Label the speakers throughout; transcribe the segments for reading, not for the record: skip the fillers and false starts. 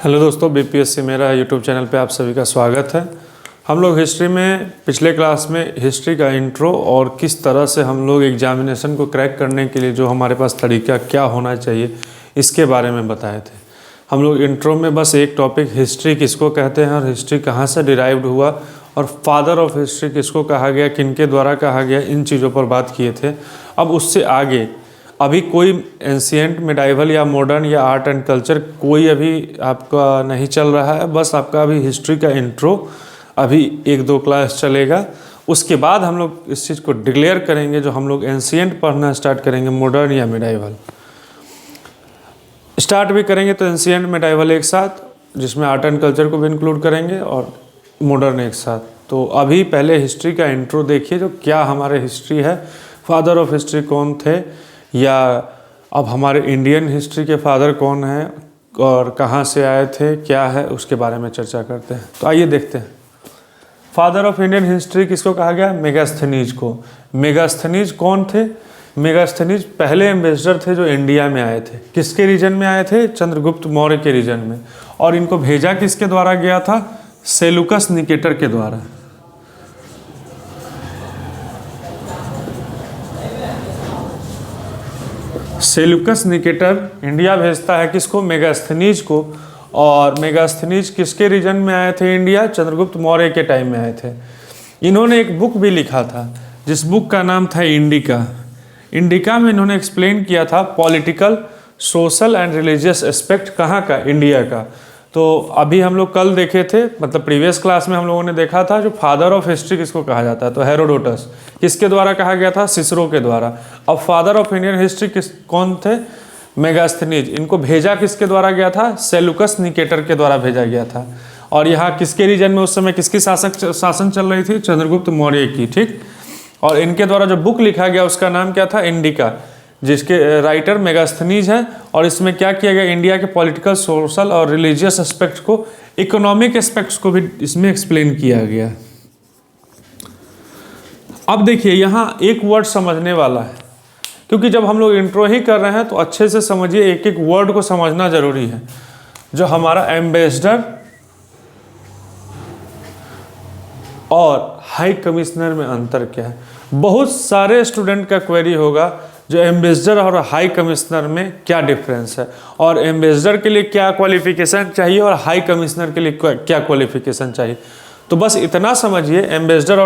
Speaker 1: Hello दोस्तों, BPSC मेरा YouTube channel पे आप सभी का स्वागत है। हम लोग हिस्ट्री में पिछले क्लास में हिस्ट्री का इंट्रो और किस तरह से हम लोग एग्जामिनेशन को क्रैक करने के लिए जो हमारे पास तरीका क्या होना चाहिए इसके बारे में बताए थे। हम लोग इंट्रो में बस एक टॉपिक हिस्ट्री किसको कहते हैं और हिस्ट्री कहाँ से डिराइव्ड हुआ और फादर ऑफ हिस्ट्री किसको कहा गया, किनके द्वारा कहा गया, इन चीज़ों पर बात किए थे। अब उससे आगे अभी कोई एंशिएंट, मिडाइवल या मॉडर्न या आर्ट एंड कल्चर कोई अभी आपका नहीं चल रहा है। बस आपका अभी हिस्ट्री का इंट्रो अभी एक दो क्लास चलेगा। उसके बाद हम लोग इस चीज़ को डिक्लेयर करेंगे, जो हम लोग एंशिएंट पढ़ना स्टार्ट करेंगे, मॉडर्न या मिडाइवल स्टार्ट भी करेंगे तो एंशिएंट मिडाइवल एक साथ, जिसमें आर्ट एंड कल्चर को भी इंक्लूड करेंगे, और मॉडर्न एक साथ। तो अभी पहले हिस्ट्री का इंट्रो देखिए, जो क्या हमारे हिस्ट्री है, फादर ऑफ हिस्ट्री कौन थे, या अब हमारे इंडियन हिस्ट्री के फादर कौन हैं और कहाँ से आए थे, क्या है, उसके बारे में चर्चा करते हैं। तो आइए देखते हैं। फादर ऑफ इंडियन हिस्ट्री किसको कहा गया? मेगास्थनीज को। मेगास्थनीज कौन थे? मेगास्थनीज पहले एम्बेसडर थे जो इंडिया में आए थे। किसके रीजन में आए थे? चंद्रगुप्त मौर्य के रीजन में। और इनको भेजा किसके द्वारा गया था? सेलुकस निकेटर के द्वारा। सेलुकस निकेटर इंडिया भेजता है किसको? मेगास्थनीज को। और मेगास्थनीज किसके रीजन में आए थे इंडिया? चंद्रगुप्त मौर्य के टाइम में आए थे। इन्होंने एक बुक भी लिखा था, जिस बुक का नाम था इंडिका। इंडिका में इन्होंने एक्सप्लेन किया था political, social and religious aspect कहाँ का? इंडिया का। तो अभी हम लोग कल देखे थे, मतलब प्रीवियस क्लास में हम लोगों ने देखा था, जो फादर ऑफ हिस्ट्री किसको कहा जाता है? तो हेरोडोटस। किसके द्वारा कहा गया था? सिसरो के द्वारा। अब फादर ऑफ इंडियन हिस्ट्री कौन थे? मेगास्थनीज। इनको भेजा किसके द्वारा गया था? सेलुकस निकेटर के द्वारा भेजा गया था। और यहाँ किसके रीजन में उस समय किसकी शासन चल रही थी? चंद्रगुप्त मौर्य की। ठीक। और इनके द्वारा जो बुक लिखा गया उसका नाम क्या था? इंडिका, जिसके राइटर मेगास्थनीज हैं। और इसमें क्या किया गया? इंडिया के पॉलिटिकल, सोशल और रिलीजियस एस्पेक्ट्स को, इकोनॉमिक एस्पेक्ट्स को भी इसमें एक्सप्लेन किया गया। अब देखिए, यहाँ एक वर्ड समझने वाला है, क्योंकि जब हम लोग इंट्रो ही कर रहे हैं तो अच्छे से समझिए, एक एक वर्ड को समझना जरूरी है। जो हमारा एम्बेसडर और हाई कमिश्नर में अंतर क्या है? बहुत सारे स्टूडेंट का क्वेरी होगा, जो एम्बेसडर और हाई कमिश्नर में क्या डिफरेंस है, और एम्बेसडर के लिए क्या क्वालिफिकेशन चाहिए और हाई कमिश्नर के लिए क्या क्वालिफिकेशन चाहिए। तो बस इतना समझिए, एम्बेसडर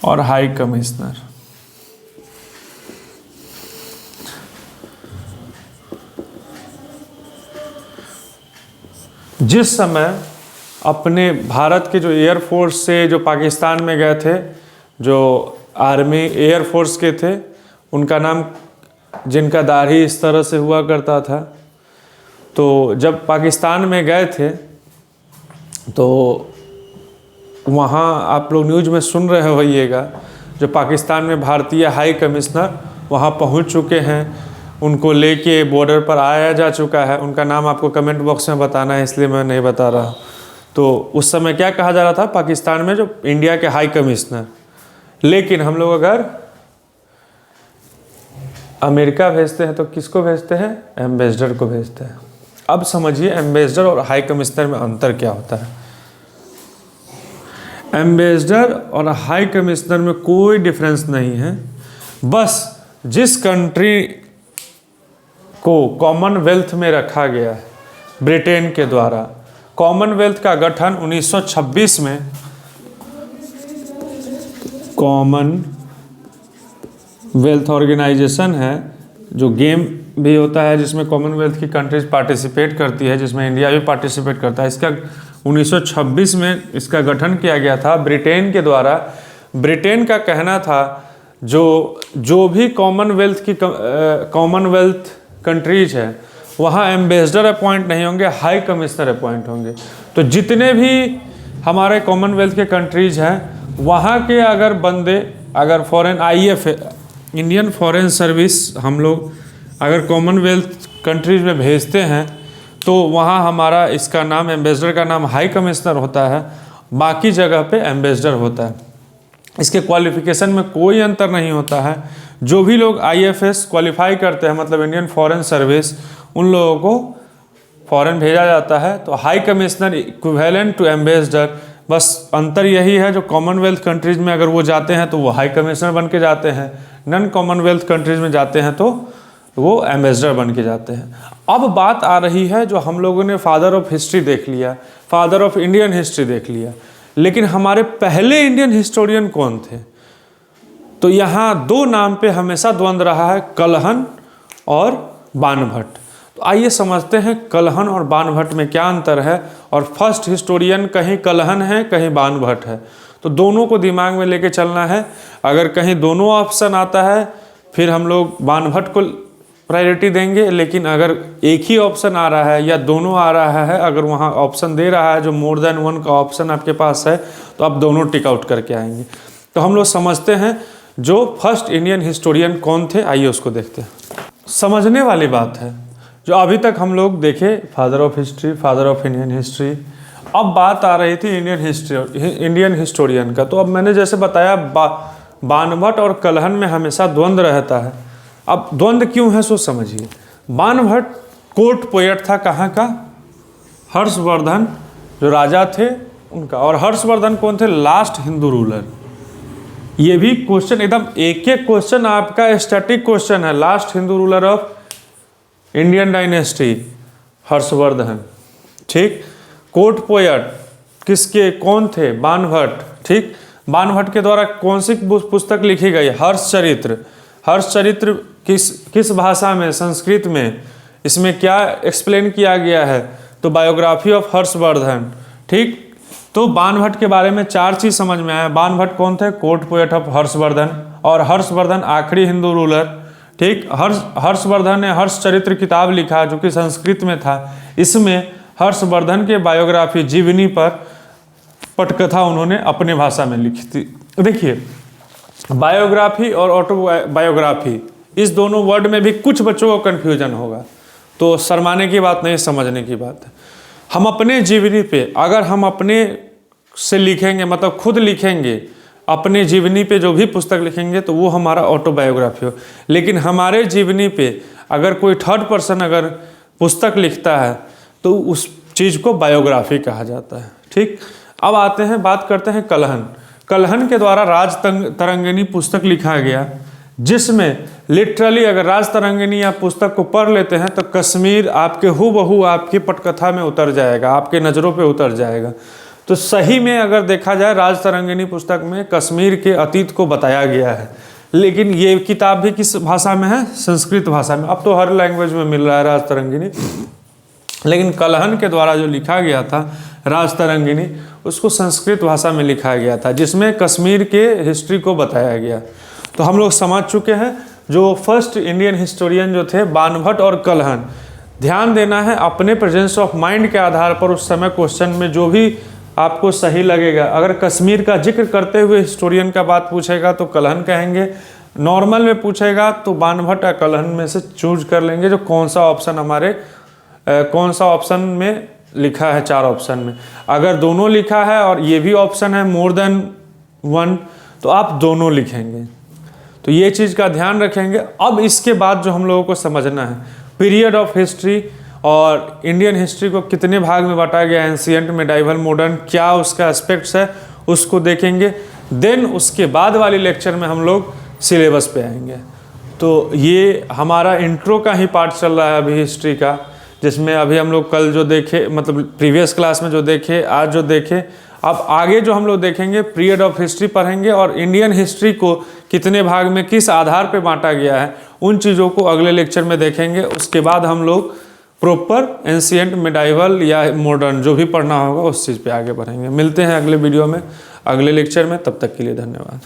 Speaker 1: और हाई कमिश्नर। जिस समय अपने भारत के जो एयरफोर्स से जो पाकिस्तान में गए थे, जो आर्मी एयरफोर्स के थे, उनका नाम, जिनका दाढ़ी इस तरह से हुआ करता था, तो जब पाकिस्तान में गए थे तो वहाँ आप लोग न्यूज़ में सुन रहे होइएगा, जो पाकिस्तान में भारतीय हाई कमिश्नर वहाँ पहुँच चुके हैं, उनको लेके बॉर्डर पर आया जा चुका है। उनका नाम आपको कमेंट बॉक्स में बताना है, इसलिए मैं नहीं बता रहा। तो उस समय क्या कहा जा रहा था पाकिस्तान में? जो इंडिया के हाई कमिश्नर। लेकिन हम लोग अगर अमेरिका भेजते हैं तो किसको भेजते हैं? एम्बेसडर को भेजते हैं। अब समझिए एम्बेसडर और हाई कमिश्नर में अंतर क्या होता है। एम्बेसडर और हाई कमिश्नर में कोई डिफरेंस नहीं है। बस जिस कंट्री को कॉमनवेल्थ में रखा गया है ब्रिटेन के द्वारा, कॉमनवेल्थ का गठन 1926 में, कॉमनवेल्थ ऑर्गेनाइजेशन है, जो गेम भी होता है जिसमें कॉमनवेल्थ की कंट्रीज पार्टिसिपेट करती है, जिसमें इंडिया भी पार्टिसिपेट करता है। इसका 1926 में इसका गठन किया गया था ब्रिटेन के द्वारा। ब्रिटेन का कहना था जो भी कॉमनवेल्थ कंट्रीज है, वहाँ एम्बेसडर अपॉइंट नहीं होंगे, हाई कमिश्नर अपॉइंट होंगे। तो जितने भी हमारे कॉमनवेल्थ के कंट्रीज हैं, वहाँ के अगर बंदे, अगर foreign IF Indian foreign service हम लोग अगर कॉमनवेल्थ कंट्रीज में भेजते हैं, तो वहाँ हमारा इसका नाम, एम्बेसडर का नाम हाई कमिश्नर होता है, बाकी जगह पे एम्बेसडर होता है। इसके क्वालिफिकेशन में कोई अंतर नहीं होता है। जो भी लोग IFS क्वालिफाई करते हैं, मतलब इंडियन फॉरेन सर्विस, उन लोगों को फॉरेन भेजा जाता है। तो high commissioner equivalent to ambassador, बस अंतर यही है, जो कॉमनवेल्थ कंट्रीज में अगर वो जाते हैं तो वो हाई कमिश्नर बन के जाते हैं, नॉन कॉमनवेल्थ कंट्रीज में जाते हैं तो वो एम्बेसडर बन के जाते हैं। अब बात आ रही है, जो हम लोगों ने फादर ऑफ हिस्ट्री देख लिया, फादर ऑफ इंडियन हिस्ट्री देख लिया, लेकिन हमारे पहले इंडियन हिस्टोरियन कौन थे? तो यहाँ दो नाम पे हमेशा द्वंद्व रहा है, कलहन और बाणभट्ट। तो आइए समझते हैं कलहन और बाणभट्ट में क्या अंतर है, और फर्स्ट हिस्टोरियन कहीं कलहन है कहीं बाणभट्ट है, तो दोनों को दिमाग में लेके चलना है। अगर कहीं दोनों ऑप्शन आता है फिर हम लोग बाणभट्ट को प्रायोरिटी देंगे, लेकिन अगर एक ही ऑप्शन आ रहा है या दोनों आ रहा है, अगर वहाँ ऑप्शन दे रहा है जो मोर देन वन का ऑप्शन आपके पास है, तो आप दोनों टिक आउट करके आएंगे। तो हम लोग समझते हैं जो फर्स्ट इंडियन हिस्टोरियन कौन थे, आइए उसको देखते हैं। समझने वाली बात है, जो अभी तक हम लोग देखे father of history, father of Indian history, अब बात आ रही थी इंडियन हिस्टोरियन का। तो अब मैंने जैसे बताया बाणभट्ट और कलहन में हमेशा द्वंद्व रहता है। अब द्वंद्व क्यों है सो समझिए। बाणभट्ट कोर्ट पोएट था, कहाँ का? हर्षवर्धन जो राजा थे उनका। और हर्षवर्धन कौन थे? Last Hindu ruler. ये भी क्वेश्चन एकदम एक एक क्वेश्चन आपका स्टैटिक क्वेश्चन है। Last Hindu ruler of Indian dynasty Harshvardhan, ठीक। कोर्ट पोएट किसके कौन थे? बाणभट्ट, ठीक। बाणभट्ट के द्वारा कौन सी पुस्तक लिखी गई? हर्षचरित्र। हर्षचरित्र किस भाषा में? संस्कृत में। इसमें क्या एक्सप्लेन किया गया है? तो बायोग्राफी ऑफ हर्षवर्धन, ठीक। तो बाणभट्ट के बारे में चार चीज समझ में आया। बाणभट्ट कौन थे? कोर्ट पोएट ऑफ हर्षवर्धन, और हर्षवर्धन आखिरी हिंदू रूलर, ठीक। हर्षवर्धन ने हर्षचरित्र किताब लिखा जो कि संस्कृत में था। इसमें हर्षवर्धन के बायोग्राफी जीवनी पर पटकथा उन्होंने अपने भाषा में लिखी थी। देखिए, बायोग्राफी और ऑटोबायोग्राफी, इस दोनों वर्ड में भी कुछ बच्चों को कन्फ्यूजन होगा, तो शर्माने की बात नहीं, समझने की बात है। हम अपने जीवनी पे, अगर हम अपने से लिखेंगे, मतलब खुद लिखेंगे, अपने जीवनी पे जो भी पुस्तक लिखेंगे तो वो हमारा ऑटोबायोग्राफी हो। लेकिन हमारे जीवनी पे अगर कोई थर्ड पर्सन अगर पुस्तक लिखता है तो उस चीज़ को बायोग्राफी कहा जाता है, ठीक। अब आते हैं, बात करते हैं कलहन। कलहन के द्वारा राज तरंगिणी पुस्तक लिखा गया, जिसमें लिटरली अगर राज तरंगिणी आप पुस्तक को पढ़ लेते हैं तो कश्मीर आपके हूबहू आपकी पटकथा में उतर जाएगा, आपके नज़रों पे उतर जाएगा। तो सही में अगर देखा जाए, राज तरंगिणी पुस्तक में कश्मीर के अतीत को बताया गया है। लेकिन ये किताब भी किस भाषा में है? संस्कृत भाषा में। अब तो हर लैंग्वेज में मिल रहा है राज तरंगिणी, लेकिन कलहन के द्वारा जो लिखा गया था राज तरंगिणी, उसको संस्कृत भाषा में लिखा गया था, जिसमें कश्मीर के हिस्ट्री को बताया गया। तो हम लोग समझ चुके हैं जो फर्स्ट इंडियन हिस्टोरियन जो थे बाणभट्ट और कलहन। ध्यान देना है अपने प्रेजेंस ऑफ माइंड के आधार पर उस समय क्वेश्चन में जो भी आपको सही लगेगा। अगर कश्मीर का जिक्र करते हुए हिस्टोरियन का बात पूछेगा तो कलहन कहेंगे, नॉर्मल में पूछेगा तो बाणभट्ट या कलहन में से चूज कर लेंगे जो कौन सा ऑप्शन हमारे कौन सा ऑप्शन में लिखा है, चार ऑप्शन में। अगर दोनों लिखा है और ये भी ऑप्शन है मोर देन वन, तो आप दोनों लिखेंगे। तो ये चीज़ का ध्यान रखेंगे। अब इसके बाद जो हम लोगों को समझना है, पीरियड ऑफ हिस्ट्री और इंडियन हिस्ट्री को कितने भाग में बांटा गया, एंशिएंट, मिडाइवल, मॉडर्न, क्या उसका एस्पेक्ट्स है, उसको देखेंगे। देन उसके बाद वाली लेक्चर में हम लोग सिलेबस पे आएंगे। तो ये हमारा इंट्रो का ही पार्ट चल रहा है अभी हिस्ट्री का, जिसमें अभी हम लोग कल जो देखे, मतलब प्रीवियस क्लास में जो देखे, आज जो देखे, अब आगे जो हम लोग देखेंगे पीरियड ऑफ हिस्ट्री पढ़ेंगे और इंडियन हिस्ट्री को कितने भाग में किस आधार पे बांटा गया है, उन चीज़ों को अगले लेक्चर में देखेंगे। उसके बाद हम लोग प्रॉपर एंशिएंट, मिडाइवल या मॉडर्न जो भी पढ़ना होगा उस चीज़ पे आगे बढ़ेंगे। मिलते हैं अगले वीडियो में, अगले लेक्चर में। तब तक के लिए धन्यवाद।